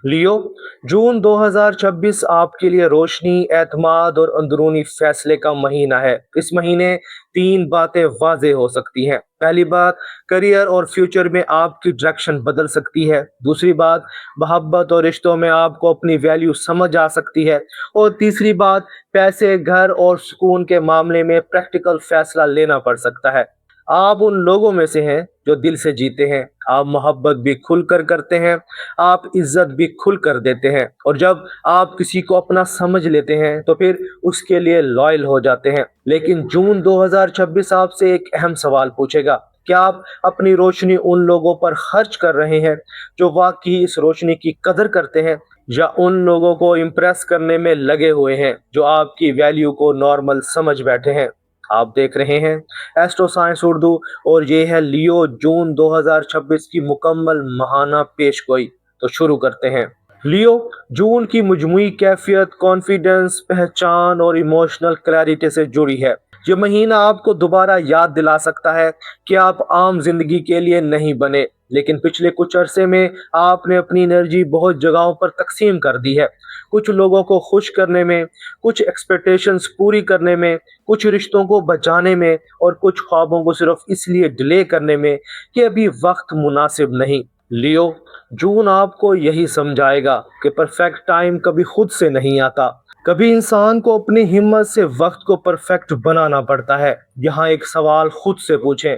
लियो, जून 2026 आपके लिए रोशनी, एतमाद और अंदरूनी फैसले का महीना है। इस महीने तीन बातें वाज़ेह हो सकती हैं। पहली बात, करियर और फ्यूचर में आपकी डायरेक्शन बदल सकती है। दूसरी बात, मोहब्बत और रिश्तों में आपको अपनी वैल्यू समझ आ सकती है। और तीसरी बात, पैसे, घर और सुकून के मामले में प्रैक्टिकल फैसला लेना पड़ सकता है। आप उन लोगों में से हैं जो दिल से जीते हैं। आप मोहब्बत भी खुलकर करते हैं, आप इज्जत भी खुलकर देते हैं, और जब आप किसी को अपना समझ लेते हैं तो फिर उसके लिए लॉयल हो जाते हैं। लेकिन जून 2026 आपसे एक अहम सवाल पूछेगा। क्या आप अपनी रोशनी उन लोगों पर खर्च कर रहे हैं जो वाकई इस रोशनी की कदर करते हैं, या उन लोगों को इम्प्रेस करने में लगे हुए हैं जो आपकी वैल्यू को नॉर्मल समझ बैठे हैं? आप देख रहे हैं एस्ट्रो साइंस उर्दू, और ये है लियो जून 2026 की मुकम्मल माहाना पेशगोई। तो शुरू करते हैं। लियो, जून की मजमूई कैफियत कॉन्फिडेंस, पहचान और इमोशनल क्लैरिटी से जुड़ी है। ये महीना आपको दोबारा याद दिला सकता है कि आप आम जिंदगी के लिए नहीं बने, लेकिन पिछले कुछ अरसे में आपने अपनी एनर्जी बहुत जगहों पर तकसीम कर दी है। कुछ लोगों को खुश करने में, कुछ एक्सपेक्टेशंस पूरी करने में, कुछ रिश्तों को बचाने में, और कुछ ख्वाबों को सिर्फ इसलिए डिले करने में कि अभी वक्त मुनासिब नहीं। लियो, जून आपको यही समझाएगा कि परफेक्ट टाइम कभी खुद से नहीं आता। कभी इंसान को अपनी हिम्मत से वक्त को परफेक्ट बनाना पड़ता है। यहाँ एक सवाल खुद से पूछें,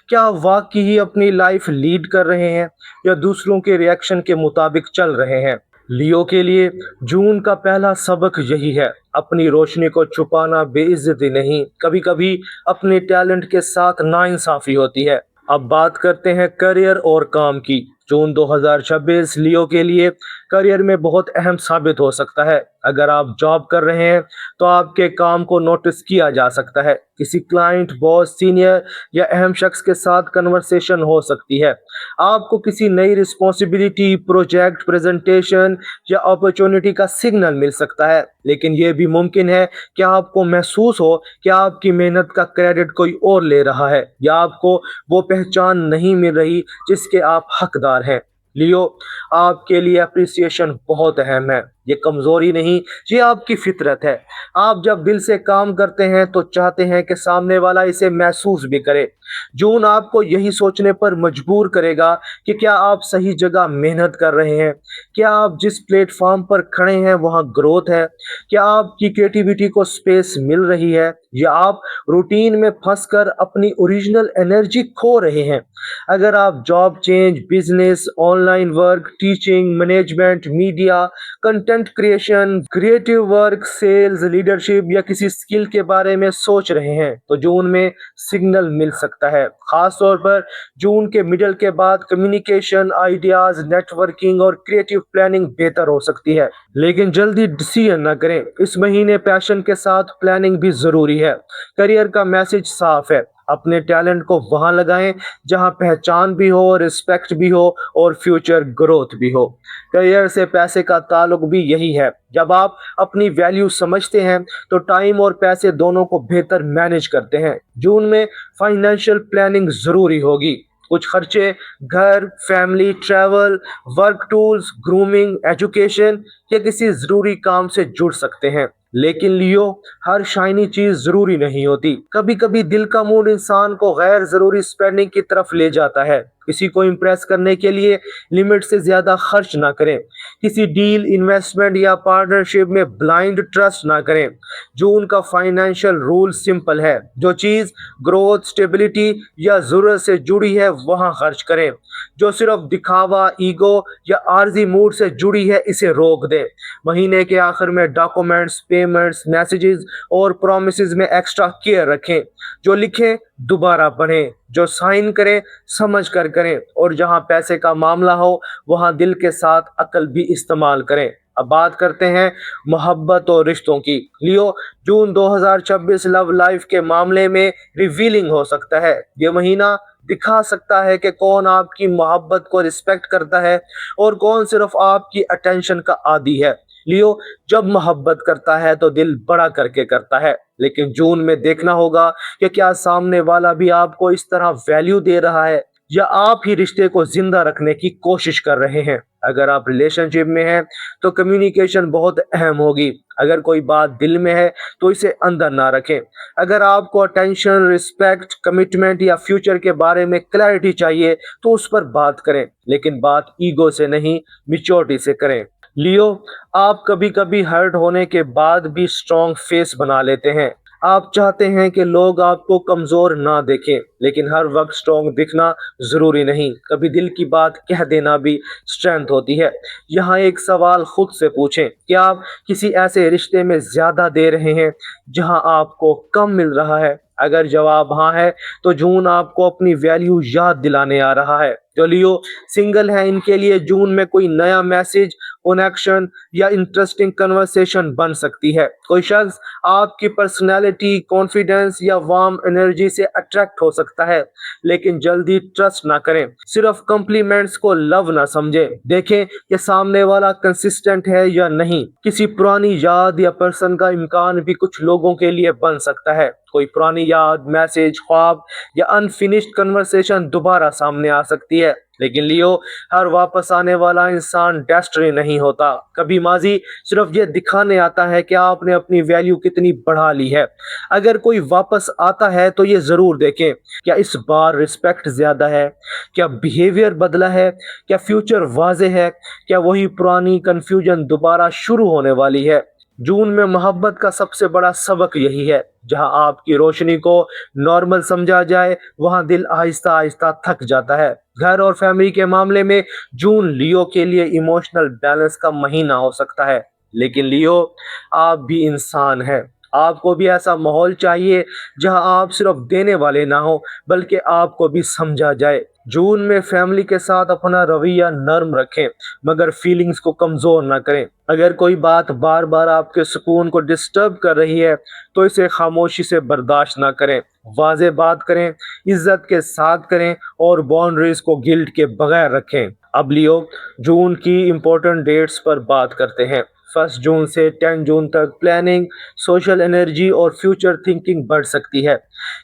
क्या आप वाकई ही अपनी लाइफ लीड कर रहे हैं या दूसरों के रिएक्शन के मुताबिक चल रहे हैं? लियो के लिए जून का पहला सबक यही है, अपनी रोशनी को छुपाना बेइज्जती नहीं, कभी कभी अपने टैलेंट के साथ नाइंसाफी होती है। अब बात करते हैं करियर और काम की। जून 2026 लियो के लिए करियर में बहुत अहम साबित हो सकता है। अगर आप जॉब कर रहे हैं तो आपके काम को नोटिस किया जा सकता है। किसी क्लाइंट, बॉस, सीनियर या अहम शख्स के साथ कन्वर्सेशन हो सकती है। आपको किसी नई रिस्पॉन्सिबिलिटी, प्रोजेक्ट, प्रेजेंटेशन या अपॉर्चुनिटी का सिग्नल मिल सकता है। लेकिन यह भी मुमकिन है कि आपको महसूस हो कि आपकी मेहनत का क्रेडिट कोई और ले रहा है, या आपको वो पहचान नहीं मिल रही जिसके आप हकदार हैं। लियो, आपके लिए अप्रिसिएशन बहुत अहम है। ये कमजोरी नहीं, ये आपकी फितरत है। आप जब दिल से काम करते हैं तो चाहते हैं कि सामने वाला इसे महसूस भी करे। जून आपको यही सोचने पर मजबूर करेगा कि क्या आप सही जगह मेहनत कर रहे हैं, क्या आप जिस प्लेटफॉर्म पर खड़े हैं वहां ग्रोथ है, क्या आपकी क्रिएटिविटी को स्पेस मिल रही है, या आप रूटीन में फंसकर अपनी ओरिजिनल एनर्जी खो रहे हैं। अगर आप job change, business, online work, teaching, management, media, content creation, creative work, sales, leadership या किसी स्किल के बारे में सोच रहे हैं तो जून में सिग्नल मिल सकता है। खास तौर पर जून के मिडल के बाद कम्युनिकेशन, आइडियाज, नेटवर्किंग और क्रिएटिव प्लानिंग बेहतर हो सकती है। लेकिन जल्दी डिसीजन न करें। इस महीने पैशन के साथ प्लानिंग भी जरूरी है। करियर का मैसेज साफ है, अपने टैलेंट को वहां लगाएं जहां पहचान भी हो, रिस्पेक्ट भी हो और फ्यूचर ग्रोथ भी हो। करियर से पैसे का ताल्लुक भी यही है। जब आप अपनी वैल्यू समझते हैं तो टाइम और पैसे दोनों को बेहतर मैनेज करते हैं। जून में फाइनेंशियल प्लानिंग जरूरी होगी। कुछ खर्चे घर, family, travel, work tools, grooming, education या किसी जरूरी काम से जुड़ सकते हैं। लेकिन लियो, हर शाइनी चीज जरूरी नहीं होती। कभी कभी दिल का मूड इंसान को गैर जरूरी स्पेंडिंग की तरफ ले जाता है। किसी को इम्प्रेस करने के लिए लिमिट से ज्यादा खर्च ना करें। किसी डील, इन्वेस्टमेंट या पार्टनरशिप में ब्लाइंड ट्रस्ट ना करें। जून का फाइनेंशियल रूल सिंपल है, जो चीज ग्रोथ, स्टेबिलिटी या जरूरत से जुड़ी है वहां खर्च करें। जो सिर्फ दिखावा, ईगो या आर्जी मूड से जुड़ी है इसे रोक दें। महीने के आखिर में डॉक्यूमेंट्स, पेमेंट्स, मैसेजेस और प्रोमिसेस में एक्स्ट्रा केयर रखें। जो लिखें दोबारा पढ़ें, जो साइन करें समझ कर करें, और जहां पैसे का मामला हो वहां दिल के साथ अकल भी इस्तेमाल करें। अब बात करते हैं मोहब्बत और रिश्तों की। लियो, जून 2026 लव लाइफ के मामले में रिवीलिंग हो सकता है। ये महीना दिखा सकता है कि कौन आपकी मोहब्बत को रिस्पेक्ट करता है और कौन सिर्फ आपकी अटेंशन का आदी है। लियो, जब मोहब्बत करता है तो दिल बड़ा करके करता है, लेकिन जून में देखना होगा कि क्या सामने वाला भी आपको इस तरह वैल्यू दे रहा है। या आप ही रिश्ते को जिंदा रखने की कोशिश कर रहे हैं। अगर आप रिलेशनशिप में हैं तो कम्युनिकेशन बहुत अहम होगी। अगर कोई बात दिल में है तो इसे अंदर ना रखें। अगर आपको अटेंशन, रिस्पेक्ट, कमिटमेंट या फ्यूचर के बारे में क्लैरिटी चाहिए तो उस पर बात करें, लेकिन बात ईगो से नहीं, मैच्योरिटी से करें। लियो, आप कभी कभी हर्ट होने के बाद भी स्ट्रॉन्ग फेस बना लेते हैं। आप चाहते हैं कि लोग आपको कमजोर ना देखें, लेकिन हर वक्त स्ट्रॉन्ग दिखना जरूरी नहीं। कभी दिल की बात कह देना भी स्ट्रेंथ होती है। यहाँ एक सवाल खुद से पूछें, क्या आप किसी ऐसे रिश्ते में ज्यादा दे रहे हैं जहाँ आपको कम मिल रहा है? अगर जवाब हाँ है तो जून आपको अपनी वैल्यू याद दिलाने आ रहा है। जो लियो सिंगल है, इनके लिए जून में कोई नया मैसेज, कनेक्शन या इंटरेस्टिंग कन्वर्सेशन बन सकती है। कोई शख्स आपकी पर्सनैलिटी, कॉन्फिडेंस या वार्म एनर्जी से अट्रैक्ट हो सकता है, लेकिन जल्दी ट्रस्ट ना करें। सिर्फ कॉम्प्लीमेंट्स को लव ना समझे, देखें कि सामने वाला कंसिस्टेंट है या नहीं। किसी पुरानी याद या पर्सन का इम्कान भी कुछ लोगों के लिए बन सकता है। कोई पुरानी याद, मैसेज, ख्वाब या अनफिनिश्ड कन्वर्सेशन दोबारा सामने आ सकती है। लेकिन लियो, हर वापस आने वाला इंसान डेस्टिनी नहीं होता। कभी माजी सिर्फ ये दिखाने आता है कि आपने अपनी वैल्यू कितनी बढ़ा ली है। अगर कोई वापस आता है तो ये जरूर देखें, क्या इस बार रिस्पेक्ट ज्यादा है, क्या बिहेवियर बदला है, क्या फ्यूचर वाजे है, क्या वही पुरानी कंफ्यूजन दोबारा शुरू होने वाली है। जून में मोहब्बत का सबसे बड़ा सबक यही है, जहां आपकी रोशनी को नॉर्मल समझा जाए वहां दिल आहिस्ता आहिस्ता थक जाता है। घर और फैमिली के मामले में जून लियो के लिए इमोशनल बैलेंस का महीना हो सकता है। लेकिन लियो, आप भी इंसान हैं। आपको भी ऐसा माहौल चाहिए जहां आप सिर्फ देने वाले ना हो, बल्कि आपको भी समझा जाए। जून में फैमिली के साथ अपना रवैया नर्म रखें, मगर फीलिंग्स को कमजोर ना करें। अगर कोई बात बार बार आपके सुकून को डिस्टर्ब कर रही है तो इसे खामोशी से बर्दाश्त ना करें। वाजे बात करें, इज्जत के साथ करें और बाउंड्रीज को गिल्ट के बगैर रखें। अब लियो, जून की इम्पोर्टेंट डेट्स पर बात करते हैं। 1 जून से 10 जून तक प्लानिंग, सोशल एनर्जी और फ्यूचर थिंकिंग बढ़ सकती है।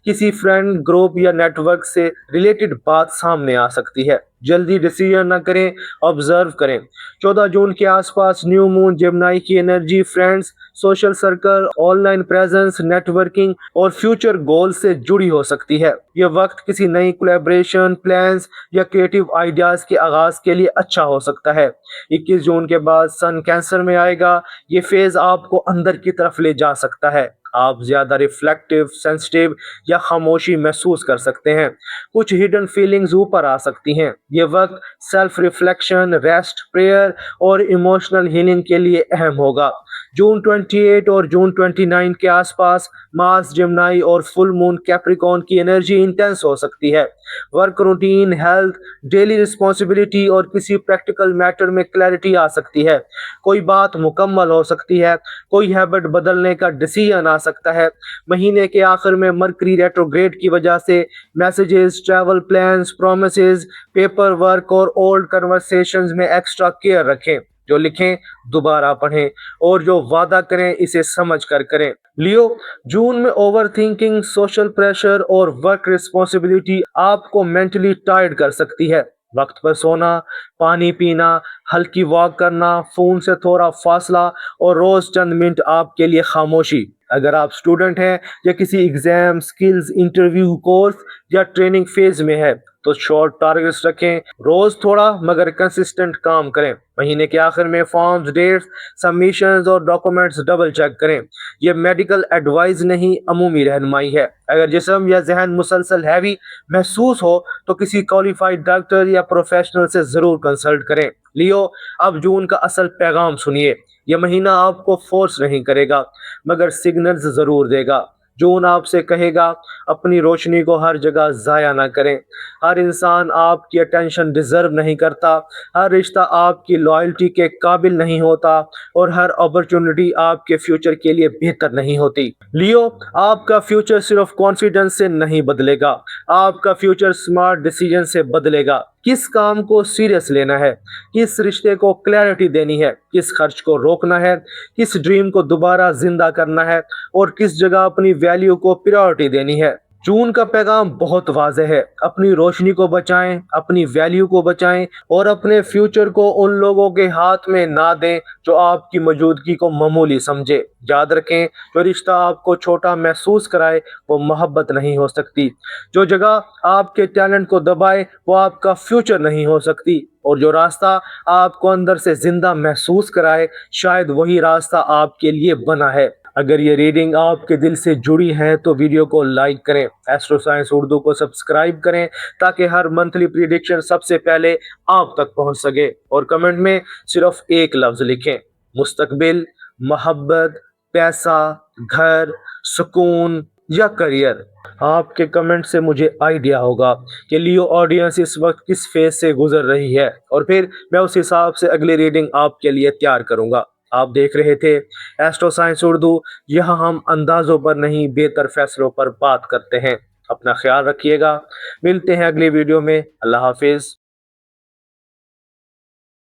किसी फ्रेंड ग्रुप या नेटवर्क से रिलेटेड बात सामने आ सकती है। जल्दी डिसीजन न करें, ऑब्जर्व करें। 14 जून के आसपास न्यू मून जेमिनी की energy friends, social circle, online presence, networking और फ्यूचर गोल से जुड़ी हो सकती है। यह वक्त किसी नई कोलैबोरेशन, प्लान्स या क्रिएटिव आइडियाज के आगाज के लिए अच्छा हो सकता है। 21 जून के बाद सन कैंसर में आएगा। ये फेज आपको अंदर की तरफ ले जा सकता है। आप ज्यादा रिफ्लेक्टिव, सेंसिटिव या खामोशी महसूस कर सकते हैं। कुछ हिडन फीलिंग्स ऊपर आ सकती हैं। ये वक्त सेल्फ रिफ्लेक्शन, रेस्ट, प्रेयर और इमोशनल हीलिंग के लिए अहम होगा। जून 28 और जून 29 के आसपास मार्स जेमिनी और फुल मून कैप्रिकॉर्न की एनर्जी इंटेंस हो सकती है। Work routine, health, daily responsibility और किसी प्रैक्टिकल मैटर में क्लैरिटी आ सकती है। कोई बात मुकम्मल हो सकती है, कोई हैबिट बदलने का डिसीजन आ सकता है। महीने के आखिर में मरकरी रेट्रोग्रेड की वजह से messages, travel plans, promises, paper work और ओल्ड कन्वर्सेशंस में एक्स्ट्रा केयर रखें। जो लिखें दोबारा पढ़ें और जो वादा करें इसे समझ कर करें। लियो, जून में ओवर थिंकिंग, सोशल प्रेशर और वर्क रिस्पॉन्सिबिलिटी आपको मेंटली टायर्ड कर सकती है। वक्त पर सोना, पानी पीना, हल्की वॉक करना, फोन से थोड़ा फासला और रोज चंद मिनट आपके लिए खामोशी। अगर आप स्टूडेंट हैं या किसी एग्जाम, स्किल्स, इंटरव्यू, कोर्स या ट्रेनिंग फेज में है तो शॉर्ट टारगेट्स रखें। रोज थोड़ा मगर कंसिस्टेंट काम करें। महीने के आखिर में फॉर्म्स, डेट्स, सबमिशंस और डॉक्यूमेंट्स डबल चेक करें। यह मेडिकल एडवाइस नहीं, अमूमी रहनुमाई है। अगर जिस्म या जहन मुसलसल हैवी महसूस हो तो किसी क्वालिफाइड डॉक्टर या प्रोफेशनल से जरूर कंसल्ट करें। लियो, अब जून का असल पैगाम सुनिए। यह महीना आपको फोर्स नहीं करेगा, मगर सिग्नल्स जरूर देगा। जून आपसे कहेगा, अपनी रोशनी को हर जगह जाया ना करें। हर इंसान आपकी अटेंशन डिजर्व नहीं करता, हर रिश्ता आपकी लॉयल्टी के काबिल नहीं होता और हर अपॉर्चुनिटी आपके फ्यूचर के लिए बेहतर नहीं होती। लियो, आपका फ्यूचर सिर्फ कॉन्फिडेंस से नहीं बदलेगा, आपका फ्यूचर स्मार्ट डिसीजन से बदलेगा। किस काम को सीरियस लेना है, किस रिश्ते को क्लैरिटी देनी है, किस खर्च को रोकना है, किस ड्रीम को दोबारा जिंदा करना है और किस जगह अपनी वैल्यू को प्रायोरिटी देनी है। जून का पैगाम बहुत वाज़ेह है, अपनी रोशनी को बचाएं, अपनी वैल्यू को बचाएं और अपने फ्यूचर को उन लोगों के हाथ में ना दें जो आपकी मौजूदगी को मामूली समझे। याद रखें, जो रिश्ता आपको छोटा महसूस कराए वो मोहब्बत नहीं हो सकती। जो जगह आपके टैलेंट को दबाए वो आपका फ्यूचर नहीं हो सकती। और जो रास्ता आपको अंदर से जिंदा महसूस कराए शायद वही रास्ता आपके लिए बना है। अगर ये रीडिंग आपके दिल से जुड़ी है तो वीडियो को लाइक करें, एस्ट्रो साइंस उर्दू को सब्सक्राइब करें ताकि हर मंथली प्रिडिक्शन सबसे पहले आप तक पहुंच सके। और कमेंट में सिर्फ एक लफ्ज लिखें, मुस्तकबिल, मोहब्बत, पैसा, घर, सुकून या करियर। आपके कमेंट से मुझे आइडिया होगा कि लियो ऑडियंस इस वक्त किस फेज से गुजर रही है और फिर मैं उस हिसाब से अगली रीडिंग आपके लिए तैयार करूंगा। आप देख रहे थे एस्ट्रो साइंस उर्दू। यहाँ हम अंदाजों पर नहीं बेहतर फैसलों पर बात करते हैं। अपना ख्याल रखिएगा, मिलते हैं अगली वीडियो में। अल्लाह हाफिज।